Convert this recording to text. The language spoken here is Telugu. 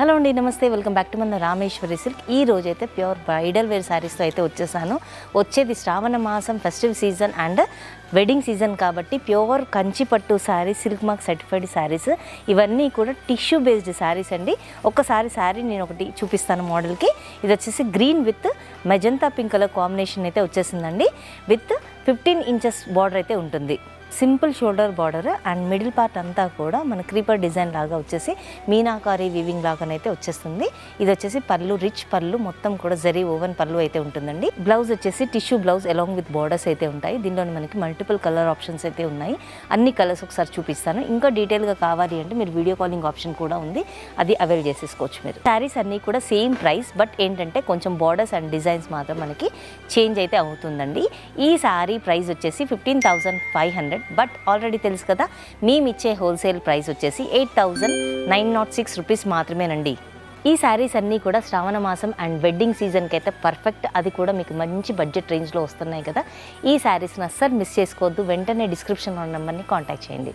హలో అండి, నమస్తే. వెల్కమ్ బ్యాక్ టు మన రామేశ్వరి సిల్క్. ఈ రోజైతే ప్యూర్ బ్రైడల్ వేర్ శారీస్తో అయితే వచ్చేసాను. వచ్చేది శ్రావణ మాసం festive season and wedding season కాబట్టి ప్యూర్ కంచి పట్టు saris, silk mark certified saris, ఇవన్నీ కూడా టిష్యూ బేస్డ్ శారీస్ అండి. ఒక్కసారి శారీ నేను ఒకటి చూపిస్తాను మోడల్కి. ఇది వచ్చేసి green with magenta pink colour combination అయితే వచ్చేసిందండి. విత్ 15 ఇంచెస్ బార్డర్ అయితే ఉంటుంది. Simple shoulder border and middle part అంతా కూడా మన క్రీపర్ డిజైన్ లాగా వచ్చేసి మీనాకారి వీవింగ్ లాగానైతే వచ్చేస్తుంది. ఇది వచ్చేసి పళ్ళు, రిచ్ పళ్ళు, మొత్తం కూడా జరీ ఓవెన్ పళ్ళు అయితే ఉంటుందండి. బ్లౌజ్ వచ్చేసి tissue blouse along with borders అయితే ఉంటాయి. దీనిలోని మనకి మల్టిపుల్ కలర్ ఆప్షన్స్ అయితే ఉన్నాయి. అన్ని కలర్స్ ఒకసారి చూపిస్తాను. ఇంకా డీటెయిల్గా కావాలి అంటే మీరు వీడియో కాలింగ్ ఆప్షన్ కూడా ఉంది, అది అవైల్ చేసేసుకోవచ్చు మీరు. శారీస్ అన్నీ కూడా సేమ్ ప్రైస్, బట్ ఏంటంటే కొంచెం బార్డర్స్ అండ్ డిజైన్స్ మాత్రం మనకి చేంజ్ అయితే అవుతుందండి. ఈ శారీ ప్రైస్ వచ్చేసి 15,500, బట్ ఆల్రెడీ తెలుసు కదా మేము ఇచ్చే హోల్సేల్ ప్రైస్ వచ్చేసి 8,906 రూపీస్ మాత్రమేనండి. ఈ శారీస్ అన్నీ కూడా శ్రావణ మాసం అండ్ వెడ్డింగ్ సీజన్కి అయితే పర్ఫెక్ట్. అది కూడా మీకు మంచి బడ్జెట్ రేంజ్లో వస్తున్నాయి కదా. ఈ శారీస్ని అస్సలు మిస్ చేసుకోవద్దు. వెంటనే డిస్క్రిప్షన్లో ఉన్న నెంబర్ని కాంటాక్ట్ చేయండి.